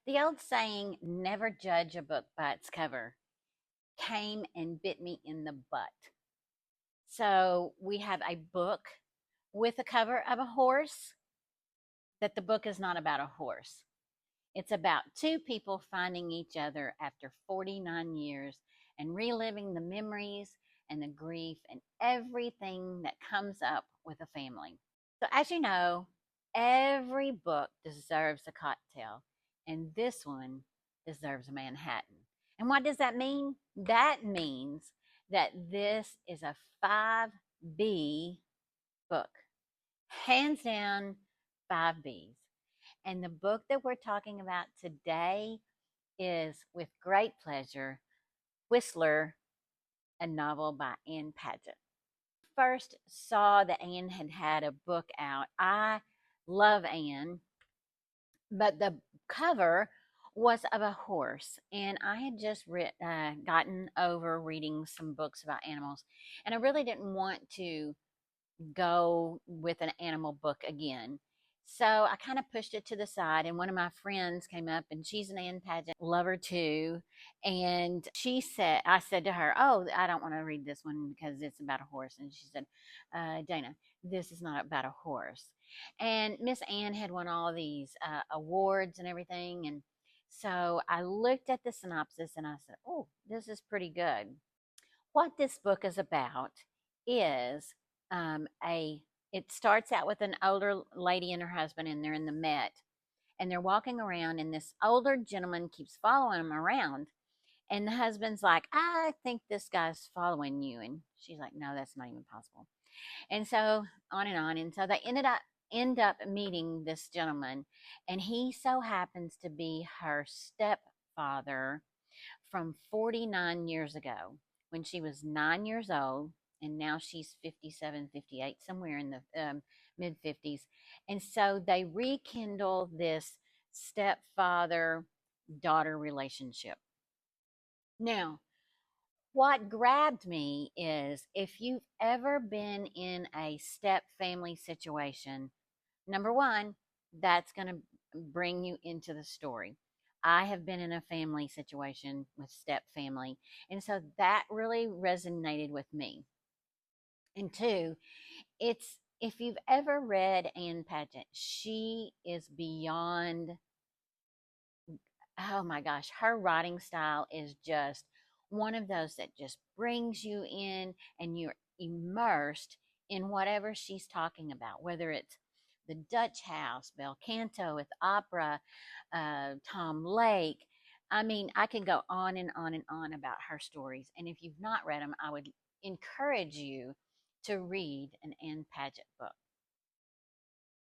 The old saying, never judge a book by its cover, came and bit me in the butt. So we have a book with a cover of a horse, that the book is not about a horse. It's about two people finding each other after 49 years and reliving the memories and the grief and everything that comes up with a family. So, as you know, every book deserves a cocktail, and this one deserves a Manhattan. And what does that mean? That means that this is a 5B book, hands down, 5Bs. And the book that we're talking about today is With Great Pleasure, Whistler, a novel by Ann Patchett. First saw that Ann had a book out. I love Ann, but the cover was of a horse, and I had just gotten over reading some books about animals, and I really didn't want to go with an animal book again. So I kind of pushed it to the side, and one of my friends came up, and she's an Ann Pageant lover too. And I said to her, "Oh, I don't want to read this one because it's about a horse." And she said, "Dana, this is not about a horse." And Miss Ann had won all of these awards and everything. And so I looked at the synopsis and I said, "Oh, this is pretty good." What this book is about is a it starts out with an older lady and her husband, and they're in the Met, and they're walking around, and this older gentleman keeps following them around, and the husband's like, "I think this guy's following you," and she's like, "No, that's not even possible." And so on and on, and so they end up meeting this gentleman, and he so happens to be her stepfather from 49 years ago, when she was 9 years old, and now she's 57, 58, somewhere in the mid 50s. And so they rekindle this stepfather daughter relationship. Now, what grabbed me is, if you've ever been in a step family situation, number one, that's going to bring you into the story. I have been in a family situation with step family, and so that really resonated with me. And two, it's if you've ever read Ann Patchett, she is beyond, oh my gosh, her writing style is just one of those that just brings you in, and you're immersed in whatever she's talking about, whether it's the Dutch House, Bel Canto with opera, Tom Lake. I mean, I can go on and on and on about her stories. And if you've not read them, I would encourage you to read an Ann Patchett book.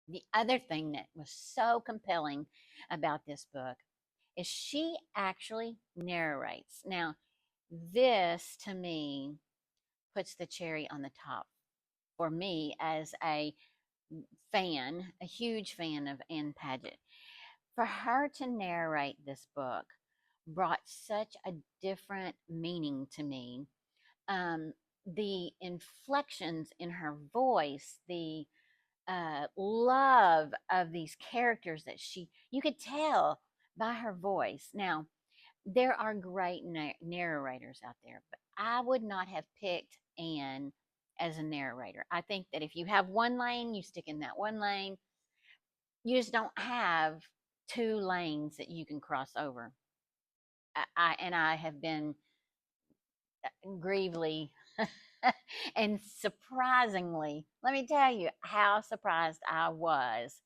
The other thing that was so compelling about this book is she actually narrates. Now, this to me puts the cherry on the top for me as a fan, a huge fan of Ann Paget. For her to narrate this book brought such a different meaning to me. Um, the inflections in her voice, the love of these characters that you could tell by her voice. Now, there are great narrators out there, but I would not have picked Anne as a narrator. I think that if you have one lane, you stick in that one lane. You just don't have two lanes that you can cross over. I have been grievely and surprisingly, let me tell you how surprised I was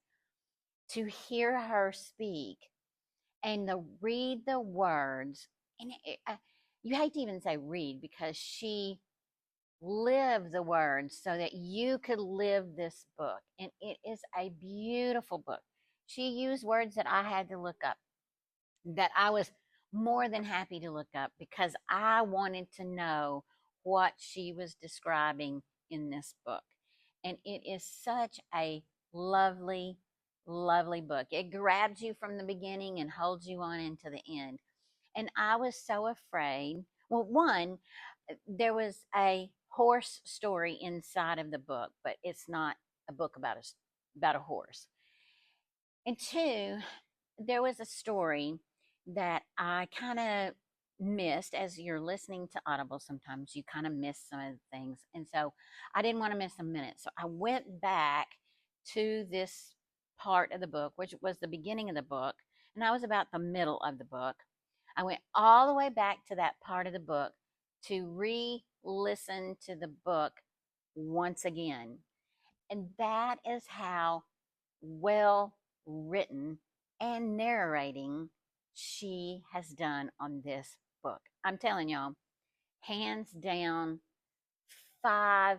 to hear her speak and to read the words. And you hate to even say read, because she lived the words so that you could live this book. And it is a beautiful book. She used words that I had to look up, that I was more than happy to look up, because I wanted to know what she was describing in this book. And it is such a lovely, lovely book. It grabs you from the beginning and holds you on into the end. And I was so afraid. Well, one, there was a horse story inside of the book, but it's not a book about a horse. And two, there was a story that I kind of missed. As you're listening to Audible, sometimes you kind of miss some of the things. And so I didn't want to miss a minute. So I went back to this part of the book, which was the beginning of the book, and I was about the middle of the book. I went all the way back to that part of the book to re listen to the book once again. And that is how well written and narrating she has done on this book. I'm telling y'all, hands down, 5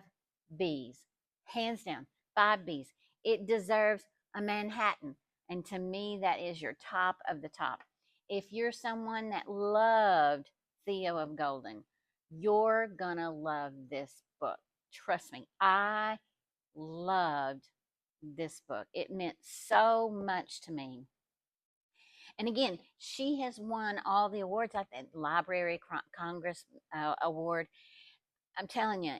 Bs. Hands down, 5 Bs. It deserves a Manhattan. And to me, that is your top of the top. If you're someone that loved Theo of Golden, you're gonna love this book. Trust me, I loved this book. It meant so much to me. And again, she has won all the awards, like the Library Congress Award. I'm telling you,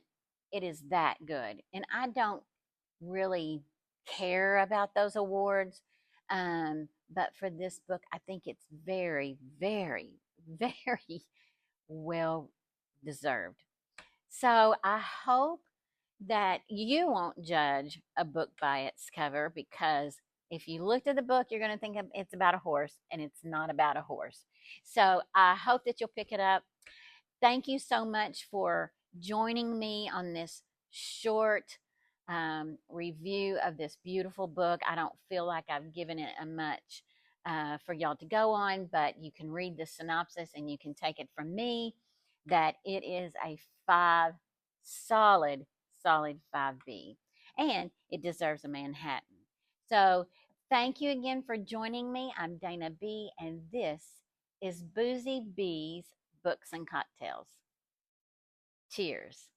it is that good. And I don't really care about those awards. But for this book, I think it's very, very, very well deserved. So I hope that you won't judge a book by its cover, because if you looked at the book, you're going to think it's about a horse, and it's not about a horse. So I hope that you'll pick it up. Thank you so much for joining me on this short review of this beautiful book. I don't feel like I've given it a much for y'all to go on, but you can read the synopsis and you can take it from me that it is a five, solid, solid 5B, and it deserves a Manhattan. So thank you again for joining me. I'm Dana B, and this is Boozy B's Books and Cocktails. Cheers.